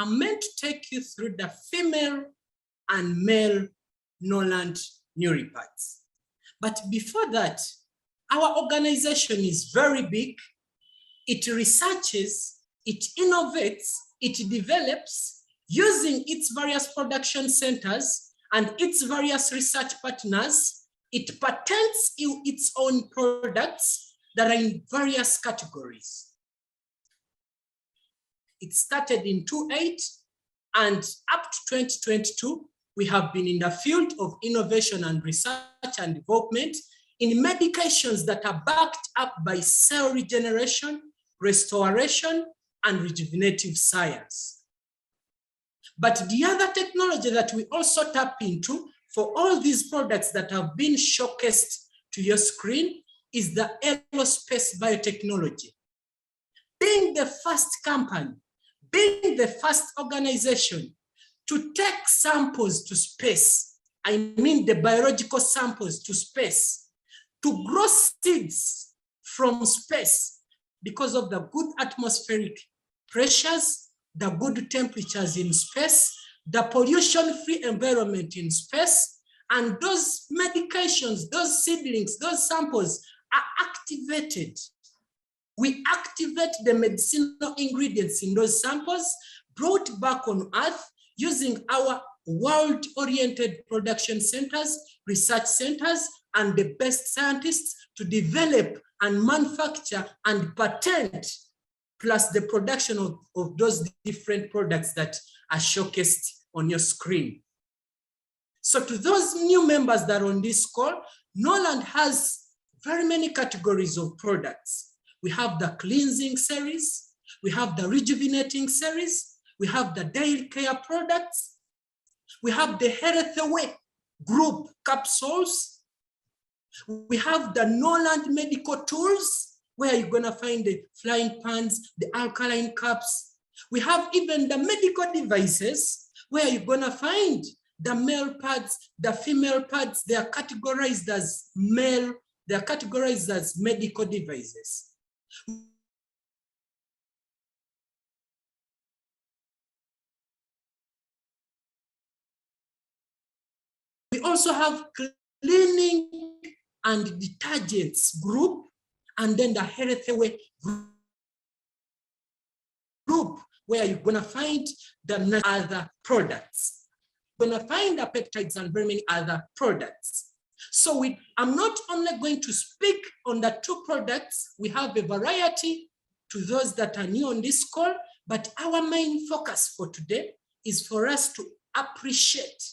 I'm meant to take you through the female and male Norland nouripads. But before that, our organization is very big. It researches, it innovates, it develops using its various production centers and its various research partners. It patents its own products that are in various categories. It started in 2008, and up to 2022, we have been in the field of innovation and research and development in medications that are backed up by cell regeneration, restoration, and rejuvenative science. But the other technology that we also tap into for all these products that have been showcased to your screen is the aerospace biotechnology. Being the first company, being the first organization to take samples to space, I mean the biological samples to space, to grow seeds from space because of the good atmospheric pressures, the good temperatures in space, the pollution-free environment in space, and those medications, those seedlings, those samples are activated. We activate the medicinal ingredients in those samples, brought back on Earth using our world-oriented production centers, research centers, and the best scientists to develop and manufacture and patent, plus the production of those different products that are showcased on your screen. So to those new members that are on this call, Norland has very many categories of products. We have the cleansing series, we have the rejuvenating series, we have the daily care products, we have the Health Away group capsules, we have the Norland medical tools, where you're gonna find the flying pans, the alkaline cups. We have even the medical devices, where you're gonna find the male pads, the female pads. They are categorized as male, they are categorized as medical devices. We also have cleaning and detergents group, and then the Health Away group, where you're gonna find the other products. You're gonna find the peptides and very many other products. So I'm not only going to speak on the two products, we have a variety to those that are new on this call, but our main focus for today is for us to appreciate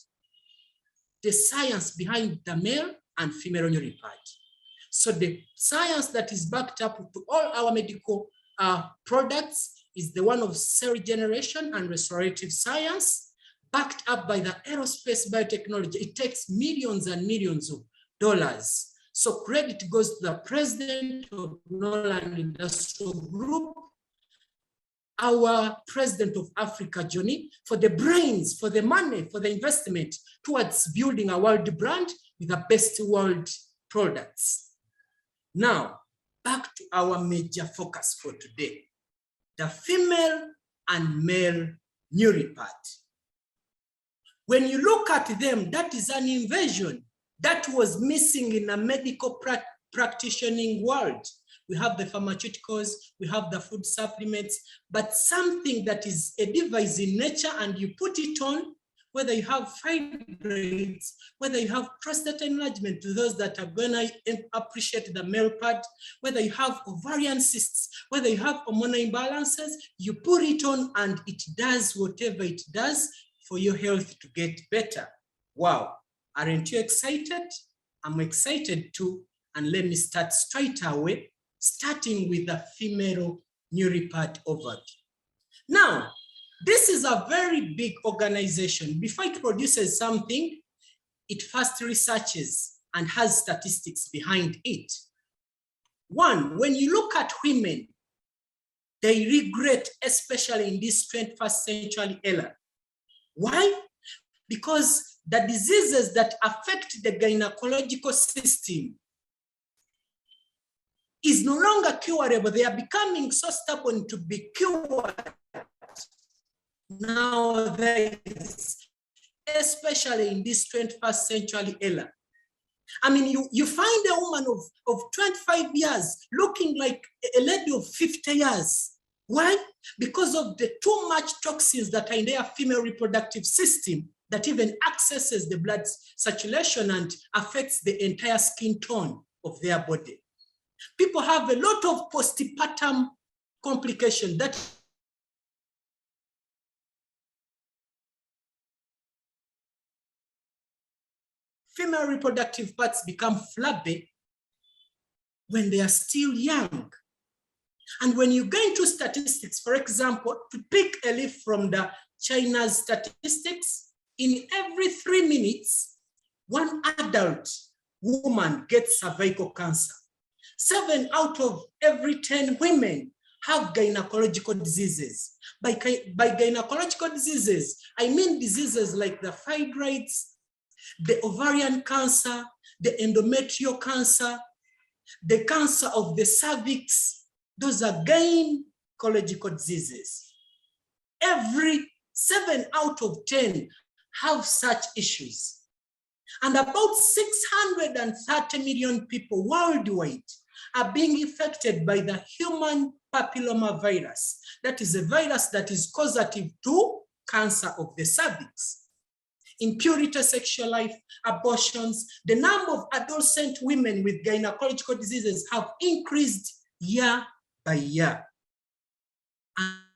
the science behind the male and female nouripad. So the science that is backed up to all our medical products is the one of cell regeneration and restorative science, backed up by the aerospace biotechnology. It takes millions and millions of dollars. So credit goes to the president of Norland Industrial Group, our president of Africa, Johnny, for the brains, for the money, for the investment towards building a world brand with the best world products. Now, back to our major focus for today, the female and male nouripad. When you look at them, that is an invasion that was missing in a medical practitioning world. We have the pharmaceuticals, we have the food supplements, but something that is a device in nature and you put it on, whether you have fibroids, whether you have prostate enlargement, to those that are gonna appreciate the male part, whether you have ovarian cysts, whether you have hormonal imbalances, you put it on and it does whatever it does for your health to get better. Wow, aren't you excited? I'm excited too, and let me start straight away, starting with the female nouripad overview. Now, this is a very big organization. Before it produces something, it first researches and has statistics behind it. One, when you look at women, they regret, especially in this 21st century era. Why? Because the diseases that affect the gynecological system is no longer curable. They are becoming so stubborn to be cured. nowadays, especially in this 21st century era. I mean, you find a woman of 25 years looking like a lady of 50 years. Why? Because of the too much toxins that are in their female reproductive system that even accesses the blood circulation and affects the entire skin tone of their body. People have a lot of postpartum complications that female reproductive parts become flabby when they are still young. And when you go into statistics, for example, to pick a leaf from the China's statistics, in every 3 minutes, 1 adult woman gets cervical cancer. 7 out of every 10 women have gynecological diseases. By gynecological diseases, I mean diseases like the fibroids, the ovarian cancer, the endometrial cancer, the cancer of the cervix. Those are gynecological diseases. Every 7 out of 10 have such issues. And about 630 million people worldwide are being infected by the human papillomavirus. That is a virus that is causative to cancer of the cervix. Impurity, sexual life, abortions, the number of adolescent women with gynecological diseases have increased year by year.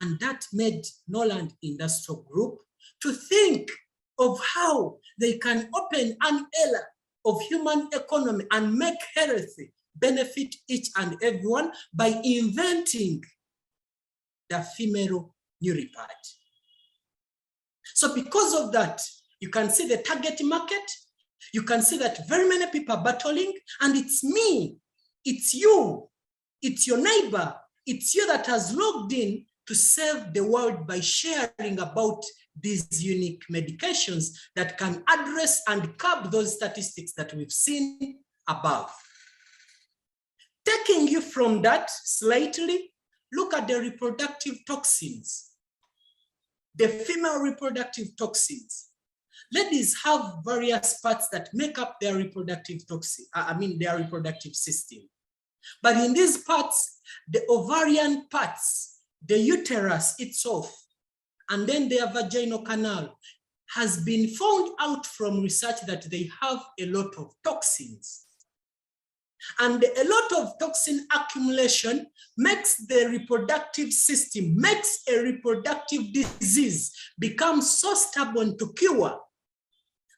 And that made Norland Industrial Group to think of how they can open an era of human economy and make health benefit each and everyone by inventing the female nouripad. So because of that, you can see the target market. You can see that very many people are battling, and it's me, it's you, it's your neighbor, it's you that has logged in to save the world by sharing about these unique medications that can address and curb those statistics that we've seen above. Taking you from that slightly, look at the reproductive toxins, the female reproductive toxins. Ladies have various parts that make up their reproductive their reproductive system. But in these parts, the ovarian parts, the uterus itself, and then their vaginal canal has been found out from research that they have a lot of toxins. And a lot of toxin accumulation makes the reproductive system, makes a reproductive disease become so stubborn to cure.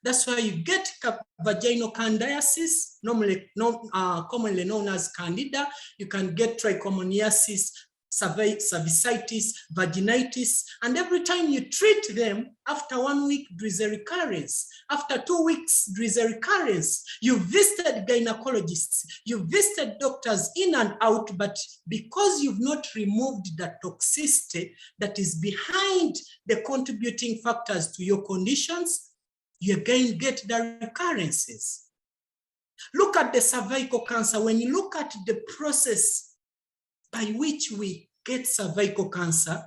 That's why you get vaginal candidiasis, commonly known as candida. You can get trichomoniasis, cervicitis, vaginitis, and every time you treat them, after 1 week, there is a recurrence. After 2 weeks, there is a recurrence. You visited gynecologists, you visited doctors in and out, but because you've not removed the toxicity that is behind the contributing factors to your conditions, you again get the recurrences. Look at the cervical cancer. When you look at the process by which we get cervical cancer,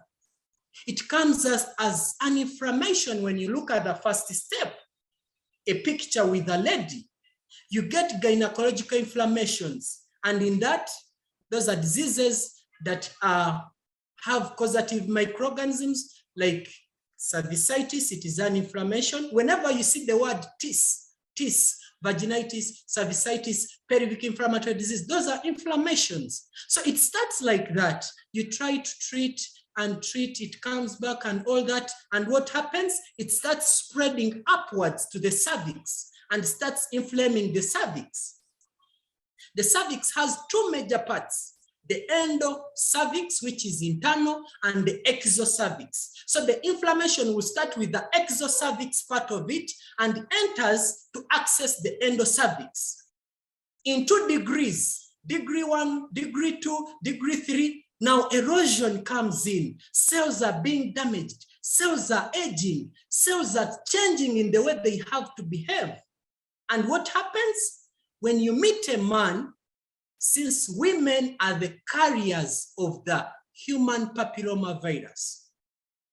it comes as an inflammation. When you look at the first step, a picture with a lady, you get gynecological inflammations. And in that, those are diseases that have causative microorganisms like cervicitis. It is an inflammation. Whenever you see the word TIS, vaginitis, cervicitis, pelvic inflammatory disease, those are inflammations. So it starts like that. You try to treat and treat, it comes back and all that. And what happens? It starts spreading upwards to the cervix and starts inflaming the cervix. The cervix has 2 major parts: the endocervix, which is internal, and the exocervix. So the inflammation will start with the exocervix part of it and enters to access the endocervix. In 2 degrees, degree 1, degree 2, degree 3, now erosion comes in. Cells are being damaged. Cells are aging. Cells are changing in the way they have to behave. And what happens? When you meet a man, since women are the carriers of the human papillomavirus,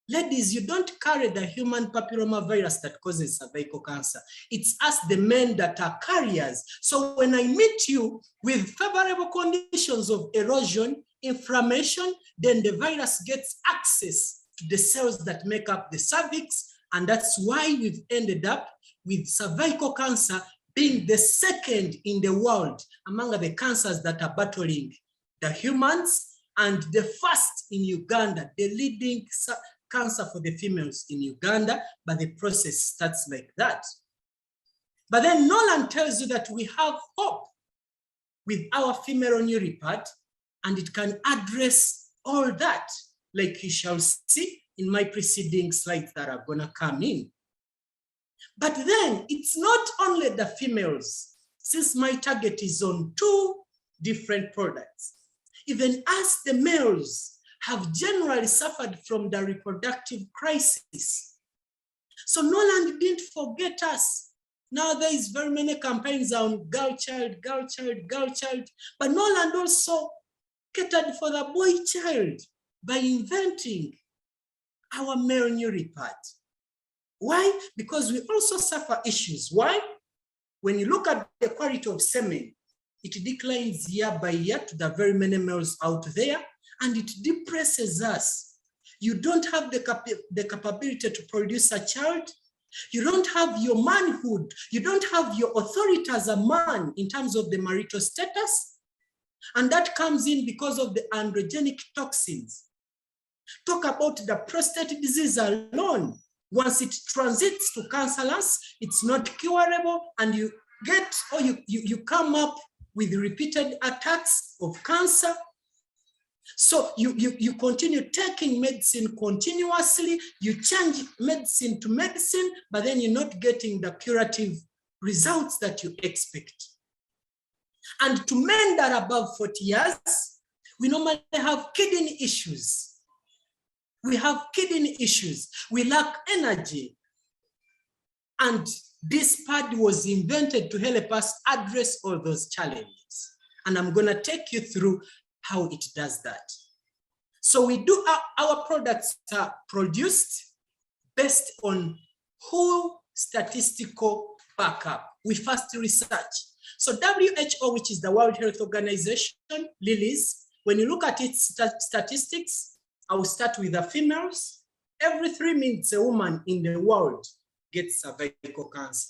Ladies, you don't carry the human papillomavirus that causes cervical cancer. It's us, the men, that are carriers. So when I meet you with favorable conditions of erosion, inflammation, then the virus gets access to the cells that make up the cervix. And that's why we've ended up with cervical cancer being the second in the world among the cancers that are battling the humans, and the first in Uganda, the leading cancer for the females in Uganda, but the process starts like that. But then Norland tells you that we have hope with our female nouripad, and it can address all that, like you shall see in my preceding slides that are gonna come in. But then it's not only the females, since my target is on 2 different products. Even us, the males, have generally suffered from the reproductive crisis. So Norland didn't forget us. Now there is very many campaigns on girl child, girl child, girl child, but Norland also catered for the boy child by inventing our male nouripad. Why? Because we also suffer issues. Why? When you look at the quality of semen, it declines year by year to the very many males out there, and it depresses us. You don't have the capability to produce a child. You don't have your manhood. You don't have your authority as a man in terms of the marital status. And that comes in because of the androgenic toxins. Talk about the prostate disease alone. Once it transits to cancerous, it's not curable, and you get, or you come up with repeated attacks of cancer. So you continue taking medicine continuously, you change medicine to medicine, but then you're not getting the curative results that you expect. And to men that are above 40 years, we normally have kidney issues. We have kidney issues. We lack energy. And this pad was invented to help us address all those challenges. And I'm going to take you through how it does that. So we do, our products are produced based on whole statistical backup. We first research. So WHO, which is the World Health Organization, Lilies, when you look at its statistics, I will start with the females. Every 3 minutes, a woman in the world gets cervical cancer.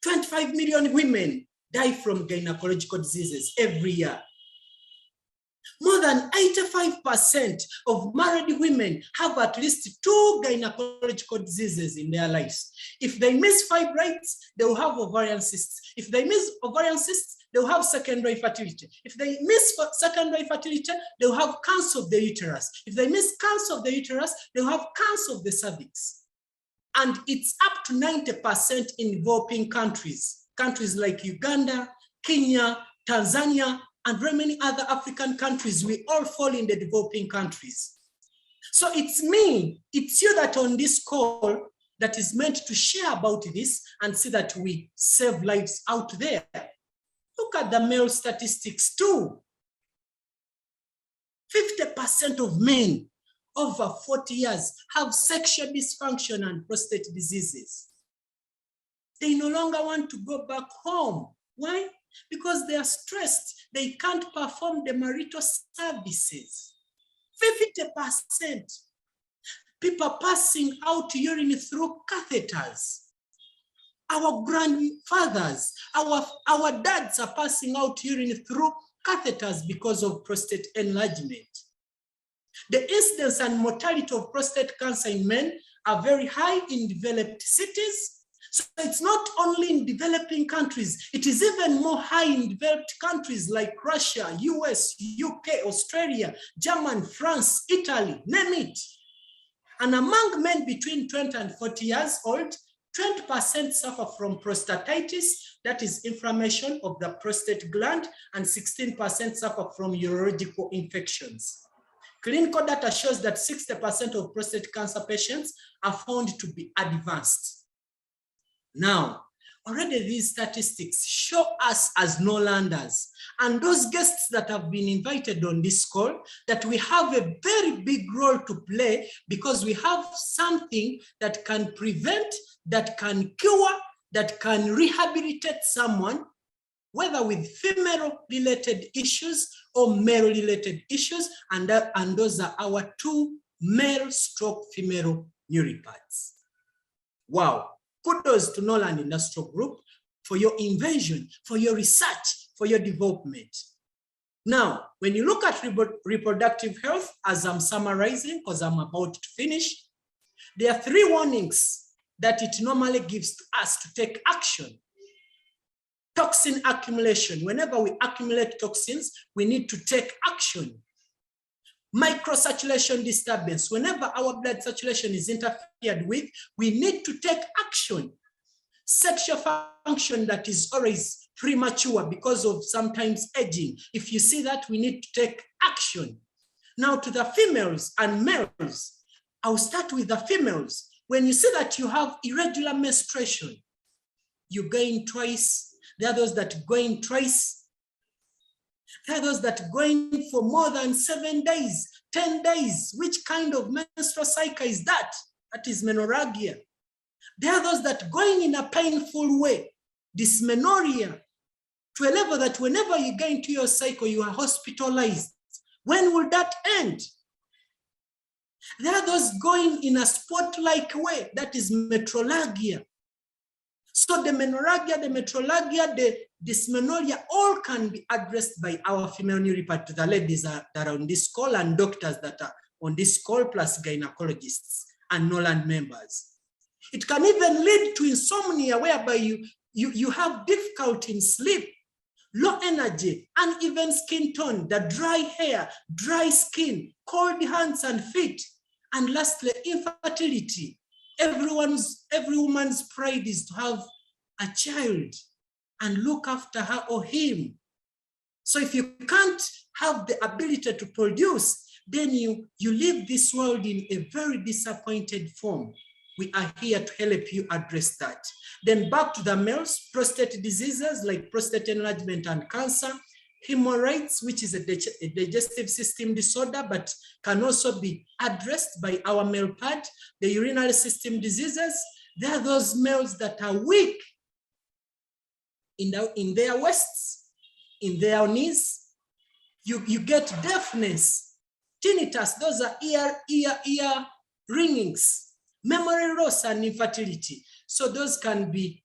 25 million women die from gynecological diseases every year. More than 85% of married women have at least 2 gynecological diseases in their lives. If they miss fibroids, they will have ovarian cysts. If they miss ovarian cysts, they will have secondary fertility. If they miss secondary fertility, they will have cancer of the uterus. If they miss cancer of the uterus, they will have cancer of the cervix. And it's up to 90% in developing countries. Countries like Uganda, Kenya, Tanzania, and very many other African countries, we all fall in the developing countries. So it's me, it's you that on this call that is meant to share about this and see that we save lives out there. Look at the male statistics too. 50% of men over 40 years have sexual dysfunction and prostate diseases. They no longer want to go back home. Why? Because they are stressed. They can't perform the marital services. 50%. People passing out urine through catheters. Our grandfathers, our dads are passing out urine through catheters because of prostate enlargement. The incidence and mortality of prostate cancer in men are very high in developed cities. So it's not only in developing countries, it is even more high in developed countries like Russia, US, UK, Australia, Germany, France, Italy, name it. And among men between 20 and 40 years old, 20% suffer from prostatitis, that is inflammation of the prostate gland, and 16% suffer from urological infections. Clinical data shows that 60% of prostate cancer patients are found to be advanced. Now, already these statistics show us as Norlanders and those guests that have been invited on this call that we have a very big role to play, because we have something that can prevent, that can cure, that can rehabilitate someone, whether with female-related issues or male-related issues, and those are our 2 male/female nouripads. Wow. Kudos to Norland Industrial Group for your invention, for your research, for your development. Now, when you look at reproductive health, as I'm summarizing, because I'm about to finish, there are 3 warnings that it normally gives to us to take action. Toxin accumulation. Whenever we accumulate toxins, we need to take action. Microcirculation disturbance. Whenever our blood circulation is interfered with, we need to take action. Sexual function that is always premature because of sometimes aging. If you see that, we need to take action. Now to the females and males, I'll start with the females. When you see that you have irregular menstruation, you gain twice. There are those that going twice. There are those that going for more than 7 days, 10 days. Which kind of menstrual cycle is that? That is menorrhagia. There are those that going in a painful way, dysmenorrhea, to a level that whenever you get into your cycle, you are hospitalized. When will that end? There are those going in a sport-like way, that is metrorrhagia. So the menorrhagia, the metrorrhagia, the dysmenorrhea, all can be addressed by our female nouripad, to the ladies that are on this call and doctors that are on this call, plus gynecologists and Norland members. It can even lead to insomnia, whereby you have difficulty in sleep, low energy, uneven skin tone, the dry hair, dry skin, cold hands and feet, and lastly, infertility. Every woman's pride is to have a child and look after her or him. So if you can't have the ability to produce, then you leave this world in a very disappointed form. We are here to help you address that. Then back to the males, prostate diseases like prostate enlargement and cancer, hemorrhoids, which is a digestive system disorder, but can also be addressed by our male pad, the urinary system diseases. There are those males that are weak in their waists, in their knees. You get deafness, tinnitus, those are ear ringings, memory loss and infertility. So those can be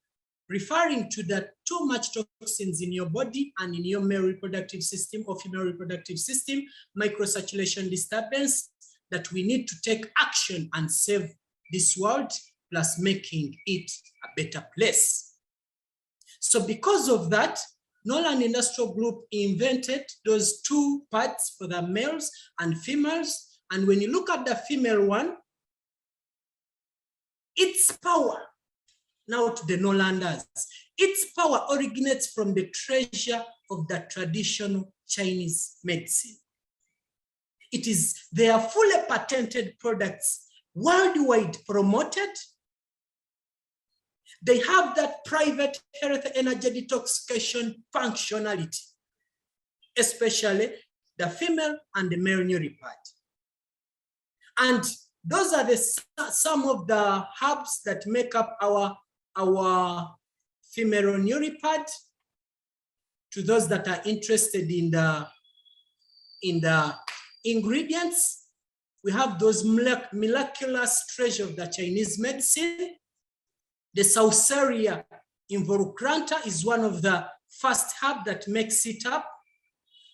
referring to the too much toxins in your body and in your male reproductive system or female reproductive system, microcirculation disturbance, that we need to take action and save this world, plus making it a better place. So because of that, Norland Industrial Group invented those 2 parts for the males and females. And when you look at the female one, its power, now to the Norlanders, its power originates from the treasure of the traditional Chinese medicine. They are fully patented products, worldwide promoted. They have that private health energy detoxification functionality, especially the female and the male nouripad. And those are some of the herbs that make up our female nouripad. To those that are interested in the ingredients, we have those miraculous treasure of the Chinese medicine. The Sauceria involucrata is one of the first herb that makes it up.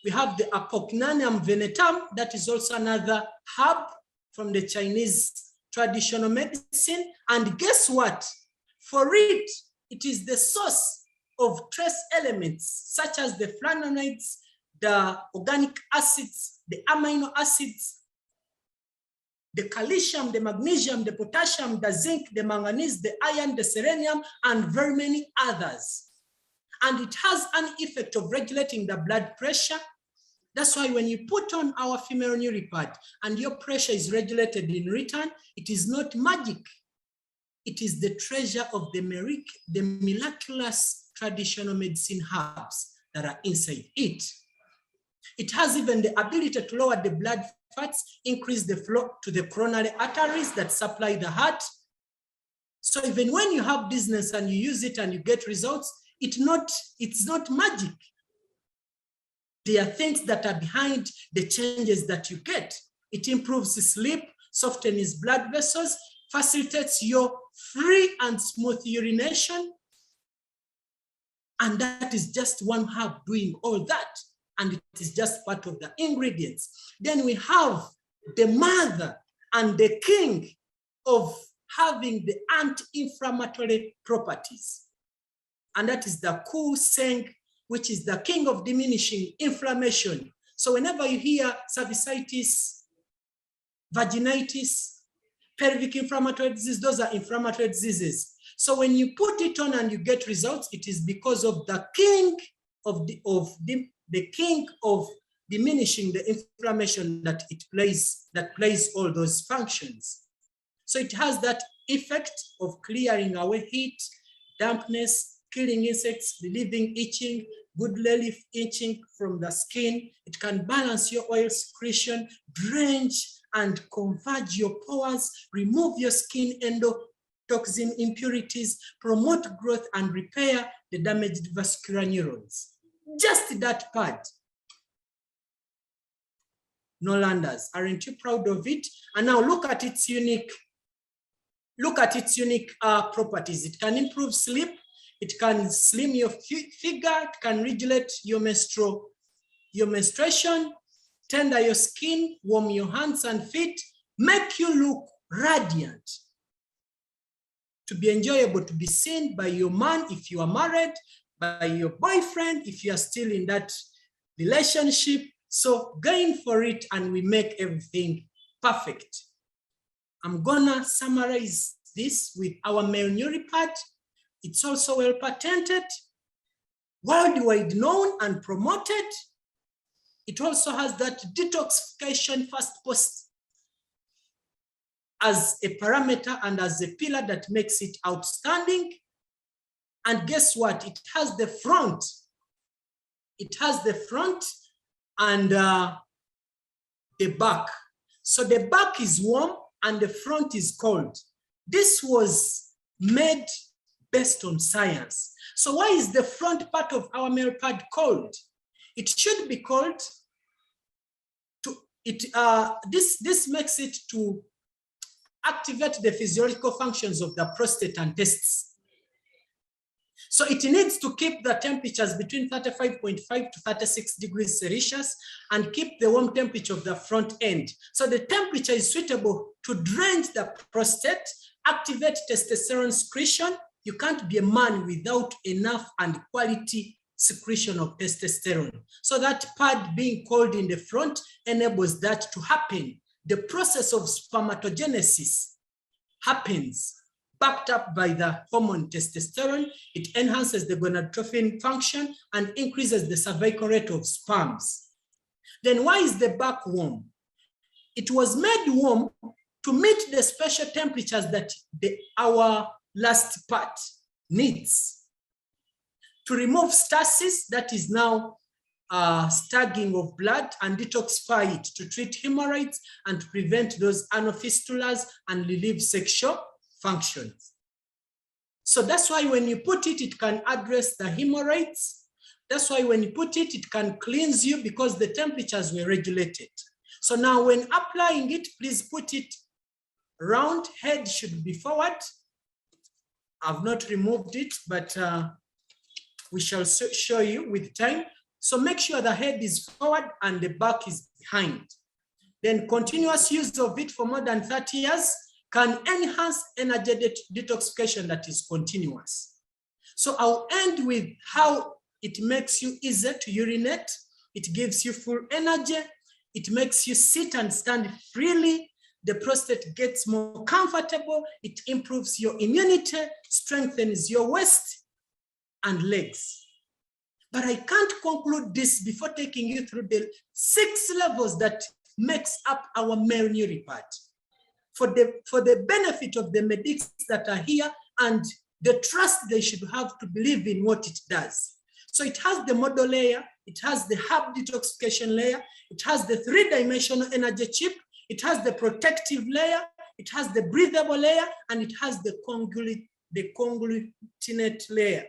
We have the Apocynaneum venetum, that is also another herb from the Chinese traditional medicine. And guess what? For it is the source of trace elements such as the flavonoids, the organic acids, the amino acids, the calcium, the magnesium, the potassium, the zinc, the manganese, the iron, the selenium, and very many others. And it has an effect of regulating the blood pressure. That's why when you put on our female nouripad and your pressure is regulated in return, it is not magic. It is the treasure of the miraculous traditional medicine herbs that are inside it. It has even the ability to lower the blood fats, increase the flow to the coronary arteries that supply the heart. So even when you have business and you use it and you get results, it's not magic. There are things that are behind the changes that you get. It improves sleep, softens blood vessels, facilitates your free and smooth urination. And that is just one herb doing all that. And it is just part of the ingredients. Then we have the mother and the king of having the anti-inflammatory properties. And that is the Kuseng, which is the king of diminishing inflammation. So whenever you hear cervicitis, vaginitis, pelvic inflammatory disease, those are inflammatory diseases. So when you put it on and you get results, it is because of the king of the king of diminishing the inflammation that it plays, that plays all those functions. So it has that effect of clearing away heat, dampness, killing insects, relieving itching, good relief itching from the skin. It can balance your oil secretion, drench and converge your pores, remove your skin endotoxin impurities, promote growth and repair the damaged vascular neurons. Just that part. Norlanders, aren't you proud of it? And now look at its unique properties. It can improve sleep. It can slim your figure. It can regulate your menstruation, tender your skin, warm your hands and feet, make you look radiant. To be enjoyable, to be seen by your man if you are married, by your boyfriend if you are still in that relationship. So going for it and we make everything perfect. I'm gonna summarize this with our male nouripad. It's also well patented, worldwide known and promoted. It also has that detoxification fast post as a parameter and as a pillar that makes it outstanding. And guess what? It has the front. It has the front and the back. So the back is warm and the front is cold. This was made based on science. So why is the front part of our male pad cold? It should be cold. This makes it to activate the physiological functions of the prostate and testes. So it needs to keep the temperatures between 35.5 to 36 degrees Celsius and keep the warm temperature of the front end. So the temperature is suitable to drench the prostate, activate testosterone secretion. You can't be a man without enough and quality secretion of testosterone. So that pad being cold in the front enables that to happen. The process of spermatogenesis happens, backed up by the hormone testosterone. It enhances the gonadotrophin function and increases the cervical rate of sperms. Then why is the back warm? It was made warm to meet the special temperatures that our last part needs. To remove stasis, that is now stagging of blood, and detoxify it to treat hemorrhoids and to prevent those anal fistulas and relieve sexual functions. So that's why when you put it, it can address the hemorrhoids. That's why when you put it, it can cleanse you because the temperatures were regulated. So now when applying it, please put it round, head should be forward. I've not removed it, but we shall show you with time. So make sure the head is forward and the back is behind. Then continuous use of it for more than 30 years can enhance energy detoxification that is continuous. So I'll end with how it makes you easier to urinate. It gives you full energy. It makes you sit and stand freely. The prostate gets more comfortable. It improves your immunity, strengthens your waist and legs. But I can't conclude this before taking you through the 6 levels that makes up our male nouripad. for the benefit of the medics that are here and the trust they should have to believe in what it does. So it has the model layer, it has the herb detoxification layer, it has the 3-dimensional energy chip, it has the protective layer, it has the breathable layer, and it has the conglutinate layer.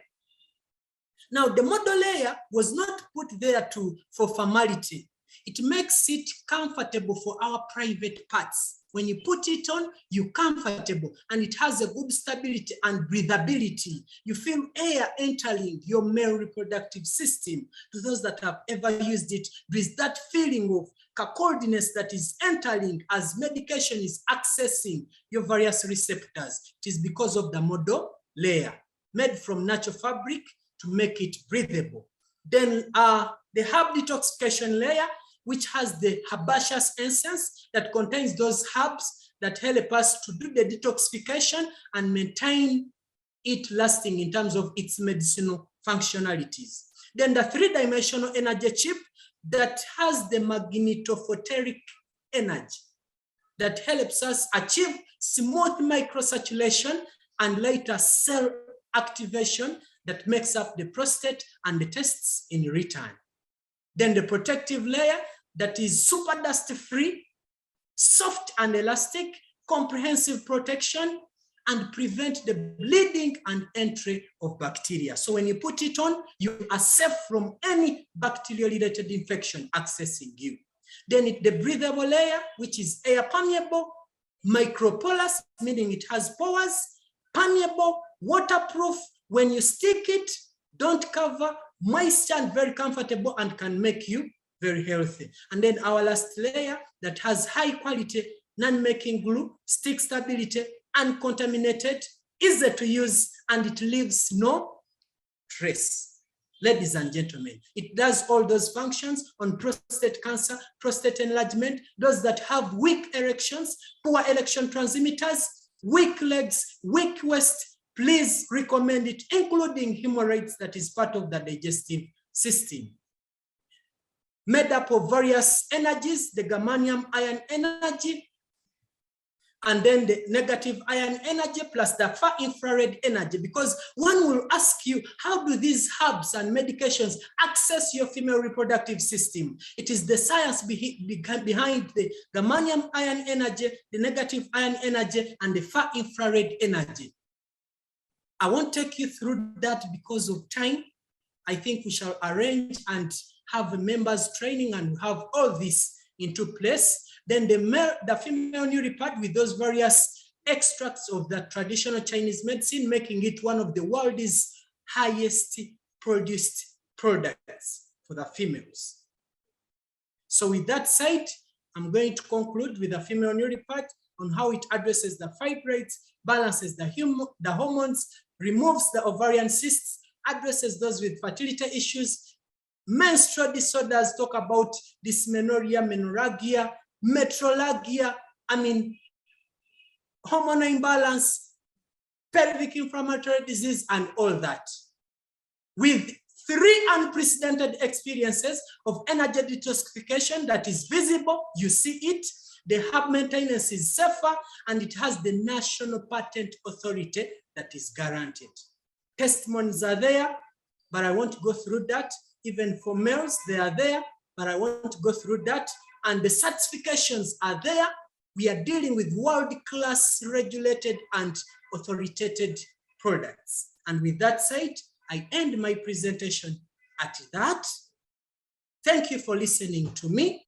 Now, the model layer was not put there for formality. It makes it comfortable for our private parts. When you put it on, you're comfortable, and it has a good stability and breathability. You feel air entering your male reproductive system. To those that have ever used it, there is that feeling of coldness that is entering as medication is accessing your various receptors. It is because of the model layer, made from natural fabric to make it breathable. Then the herb detoxification layer, which has the herbaceous essence that contains those herbs that help us to do the detoxification and maintain it lasting in terms of its medicinal functionalities. Then the 3-dimensional energy chip that has the magnetophoteric energy that helps us achieve smooth microcirculation and later cell activation that makes up the prostate and the testes in return. Then the protective layer that is super dust-free, soft and elastic, comprehensive protection, and prevent the bleeding and entry of bacteria. So when you put it on, you are safe from any bacterial-related infection accessing you. Then the breathable layer, which is air permeable, microporous, meaning it has pores, permeable, waterproof. When you stick it, don't cover, moisture and very comfortable and can make you very healthy. And then our last layer that has high quality, non-making glue, stick stability, uncontaminated, easy to use, and it leaves no trace. Ladies and gentlemen, it does all those functions on prostate cancer, prostate enlargement, those that have weak erections, poor erection transmitters, weak legs, weak waist. Please recommend it, including hemorrhoids that is part of the digestive system. Made up of various energies, the germanium ion energy, and then the negative ion energy plus the far infrared energy, because one will ask you, how do these herbs and medications access your female reproductive system? It is the science behind the germanium ion energy, the negative ion energy, and the far infrared energy. I won't take you through that because of time. I think we shall arrange and have a members training and have all this into place. Then the female nouripad with those various extracts of the traditional Chinese medicine, making it one of the world's highest produced products for the females. So with that said, I'm going to conclude with the female nouripad on how it addresses the fibroids, balances the hormones, removes the ovarian cysts, addresses those with fertility issues, menstrual disorders, talk about dysmenorrhea, menorrhagia, metrorrhagia, hormonal imbalance, pelvic inflammatory disease, and all that. With 3 unprecedented experiences of energy detoxification that is visible, you see it, the herb maintenance is safer, and it has the national patent authority that is guaranteed. Testimonies are there, but I won't go through that. Even for males, they are there, but I won't go through that. And the certifications are there. We are dealing with world-class regulated and authoritated products. And with that said, I end my presentation at that. Thank you for listening to me.